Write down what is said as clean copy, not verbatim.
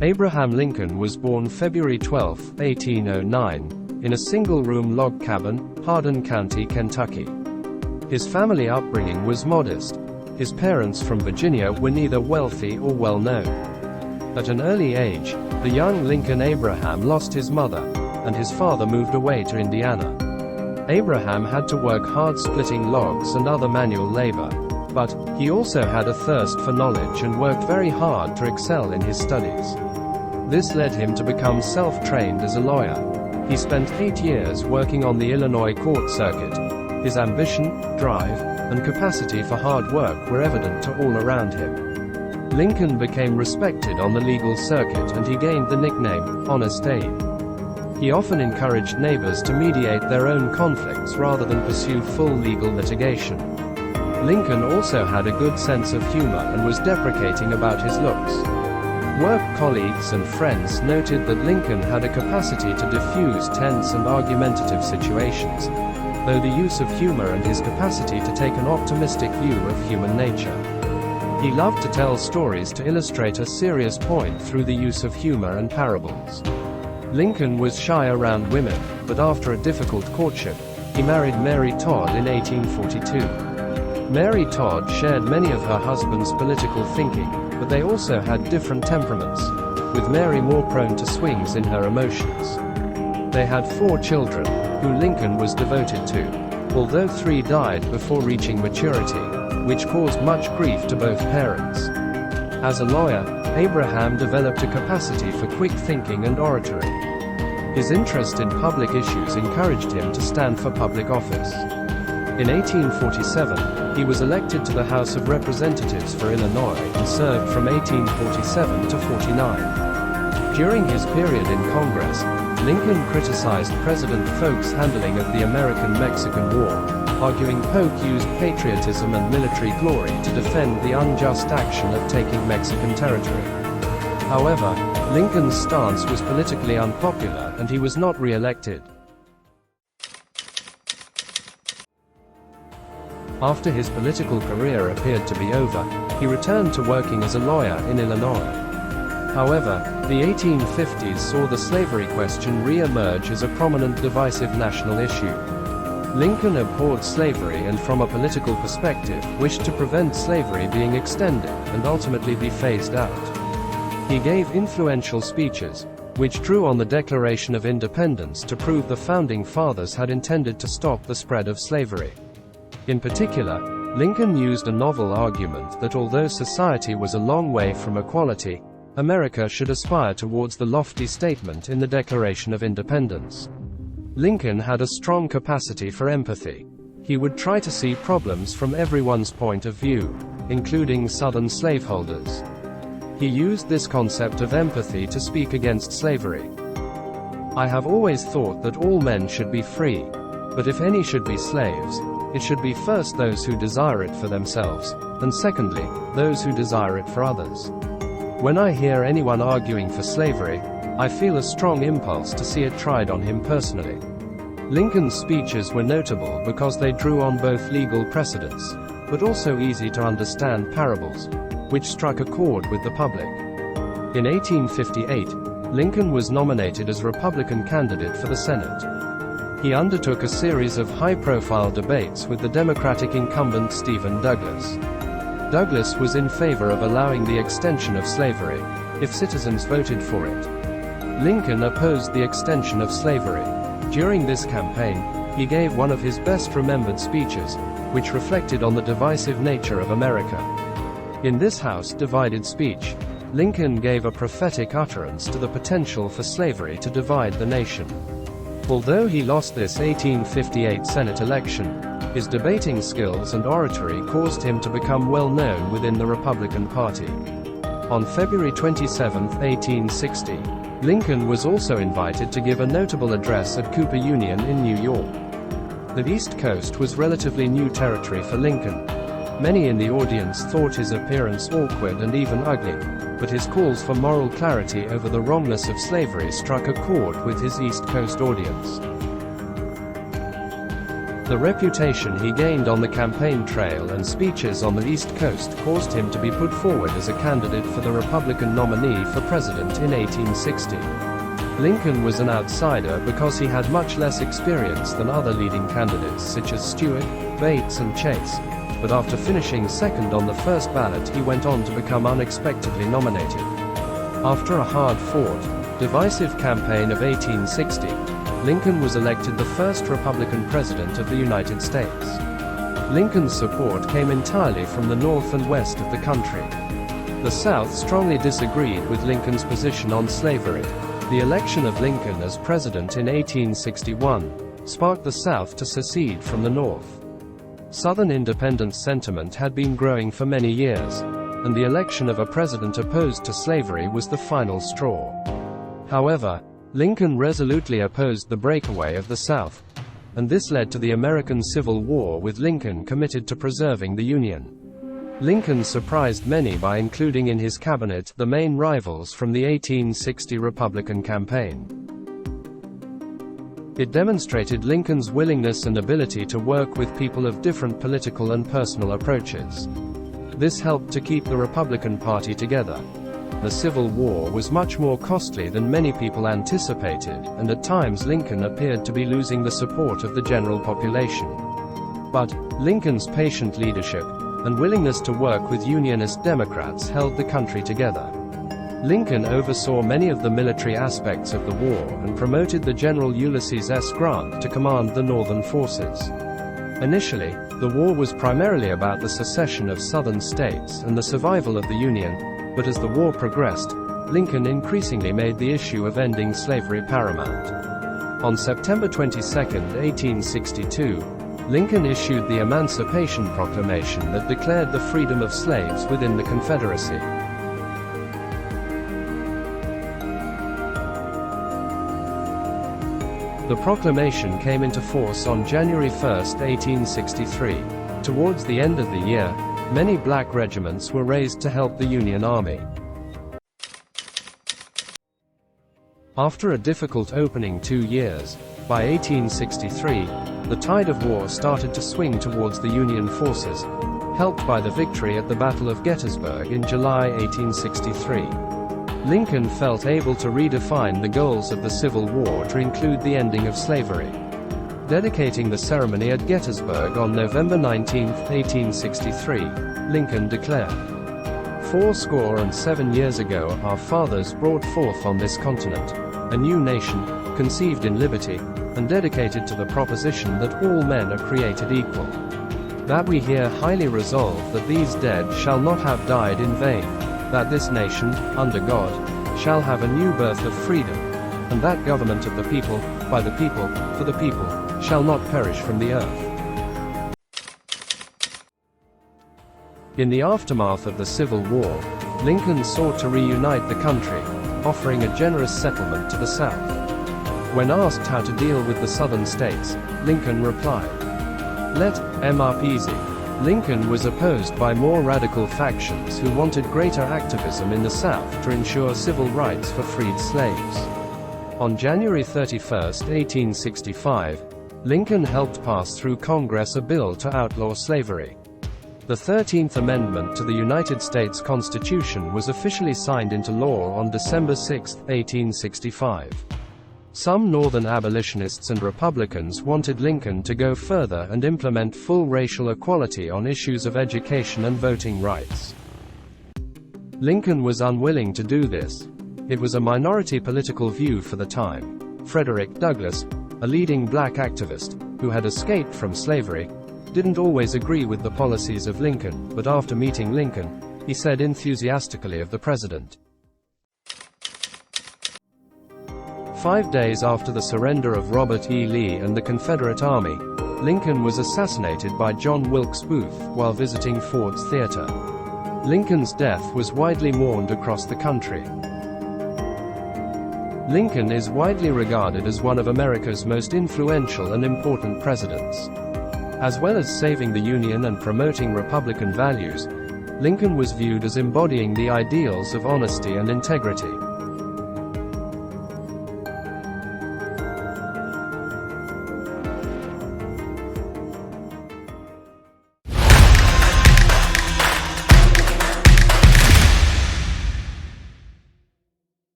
Abraham Lincoln was born February 12, 1809, in a single-room log cabin, Hardin County, Kentucky. His family upbringing was modest. His parents from Virginia were neither wealthy or well-known. At an early age, the young Lincoln Abraham lost his mother, and his father moved away to Indiana. Abraham had to work hard splitting logs and other manual labor, but he also had a thirst for knowledge and worked very hard to excel in his studies. This led him to become self-trained as a lawyer. He spent 8 years working on the Illinois court circuit. His ambition, drive, and capacity for hard work were evident to all around him. Lincoln became respected on the legal circuit and he gained the nickname, Honest Abe. He often encouraged neighbors to mediate their own conflicts rather than pursue full legal litigation. Lincoln also had a good sense of humor and was deprecating about his looks. Work colleagues and friends noted that Lincoln had a capacity to diffuse tense and argumentative situations, though the use of humor and his capacity to take an optimistic view of human nature. He loved to tell stories to illustrate a serious point through the use of humor and parables. Lincoln was shy around women, but after a difficult courtship, he married Mary Todd in 1842. Mary Todd shared many of her husband's political thinking, but they also had different temperaments, with Mary more prone to swings in her emotions. They had 4 children, who Lincoln was devoted to, although 3 died before reaching maturity, which caused much grief to both parents. As a lawyer, Abraham developed a capacity for quick thinking and oratory. His interest in public issues encouraged him to stand for public office. In 1847, he was elected to the House of Representatives for Illinois and served from 1847 to 49. During his period in Congress, Lincoln criticized President Polk's handling of the American-Mexican War, arguing Polk used patriotism and military glory to defend the unjust action of taking Mexican territory. However, Lincoln's stance was politically unpopular and he was not re-elected. After his political career appeared to be over, he returned to working as a lawyer in Illinois. However, the 1850s saw the slavery question re-emerge as a prominent divisive national issue. Lincoln abhorred slavery and from a political perspective, wished to prevent slavery being extended and ultimately be phased out. He gave influential speeches, which drew on the Declaration of Independence to prove the Founding Fathers had intended to stop the spread of slavery. In particular, Lincoln used a novel argument that although society was a long way from equality, America should aspire towards the lofty statement in the Declaration of Independence. Lincoln had a strong capacity for empathy. He would try to see problems from everyone's point of view, including Southern slaveholders. He used this concept of empathy to speak against slavery. "I have always thought that all men should be free, but if any should be slaves, it should be first those who desire it for themselves, and secondly, those who desire it for others. When I hear anyone arguing for slavery, I feel a strong impulse to see it tried on him personally." Lincoln's speeches were notable because they drew on both legal precedents, but also easy to understand parables, which struck a chord with the public. In 1858, Lincoln was nominated as Republican candidate for the Senate. He undertook a series of high-profile debates with the Democratic incumbent Stephen Douglas. Douglas was in favor of allowing the extension of slavery, if citizens voted for it. Lincoln opposed the extension of slavery. During this campaign, he gave one of his best-remembered speeches, which reflected on the divisive nature of America. In this House-divided speech, Lincoln gave a prophetic utterance to the potential for slavery to divide the nation. Although he lost this 1858 Senate election, his debating skills and oratory caused him to become well known within the Republican Party. On February 27, 1860, Lincoln was also invited to give a notable address at Cooper Union in New York. The East Coast was relatively new territory for Lincoln. Many in the audience thought his appearance awkward and even ugly, but his calls for moral clarity over the wrongness of slavery struck a chord with his East Coast audience. The reputation he gained on the campaign trail and speeches on the East Coast caused him to be put forward as a candidate for the Republican nominee for president in 1860. Lincoln was an outsider because he had much less experience than other leading candidates such as Stuart, Bates and Chase, but after finishing second on the first ballot he went on to become unexpectedly nominated. After a hard-fought, divisive campaign of 1860, Lincoln was elected the first Republican president of the United States. Lincoln's support came entirely from the North and West of the country. The South strongly disagreed with Lincoln's position on slavery. The election of Lincoln as president in 1861 sparked the South to secede from the North. Southern independence sentiment had been growing for many years, and the election of a president opposed to slavery was the final straw. However, Lincoln resolutely opposed the breakaway of the South, and this led to the American Civil War, with Lincoln committed to preserving the Union. Lincoln surprised many by including in his cabinet the main rivals from the 1860 Republican campaign. It demonstrated Lincoln's willingness and ability to work with people of different political and personal approaches. This helped to keep the Republican Party together. The Civil War was much more costly than many people anticipated, and at times Lincoln appeared to be losing the support of the general population. But Lincoln's patient leadership and willingness to work with Unionist Democrats held the country together. Lincoln oversaw many of the military aspects of the war and promoted the General Ulysses S. Grant to command the Northern forces. Initially, the war was primarily about the secession of Southern states and the survival of the Union, but as the war progressed, Lincoln increasingly made the issue of ending slavery paramount. On September 22, 1862, Lincoln issued the Emancipation Proclamation that declared the freedom of slaves within the Confederacy. The proclamation came into force on January 1, 1863. Towards the end of the year, many black regiments were raised to help the Union Army. After a difficult opening 2 years, by 1863, the tide of war started to swing towards the Union forces, helped by the victory at the Battle of Gettysburg in July 1863. Lincoln felt able to redefine the goals of the Civil War to include the ending of slavery. Dedicating the ceremony at Gettysburg on November 19, 1863, Lincoln declared, "407 years ago our fathers brought forth on this continent a new nation, conceived in liberty, and dedicated to the proposition that all men are created equal. That we here highly resolve that these dead shall not have died in vain, that this nation, under God, shall have a new birth of freedom, and that government of the people, by the people, for the people, shall not perish from the earth." In the aftermath of the Civil War, Lincoln sought to reunite the country, offering a generous settlement to the South. When asked how to deal with the Southern states, Lincoln replied, "Let 'em up easy." Lincoln was opposed by more radical factions who wanted greater activism in the South to ensure civil rights for freed slaves. On January 31, 1865, Lincoln helped pass through Congress a bill to outlaw slavery. The 13th Amendment to the United States Constitution was officially signed into law on December 6, 1865. Some Northern abolitionists and Republicans wanted Lincoln to go further and implement full racial equality on issues of education and voting rights. Lincoln was unwilling to do this. It was a minority political view for the time. Frederick Douglass, a leading black activist, who had escaped from slavery, didn't always agree with the policies of Lincoln, but after meeting Lincoln, he said enthusiastically of the president. 5 days after the surrender of Robert E. Lee and the Confederate Army, Lincoln was assassinated by John Wilkes Booth while visiting Ford's Theater. Lincoln's death was widely mourned across the country. Lincoln is widely regarded as one of America's most influential and important presidents. As well as saving the Union and promoting Republican values, Lincoln was viewed as embodying the ideals of honesty and integrity.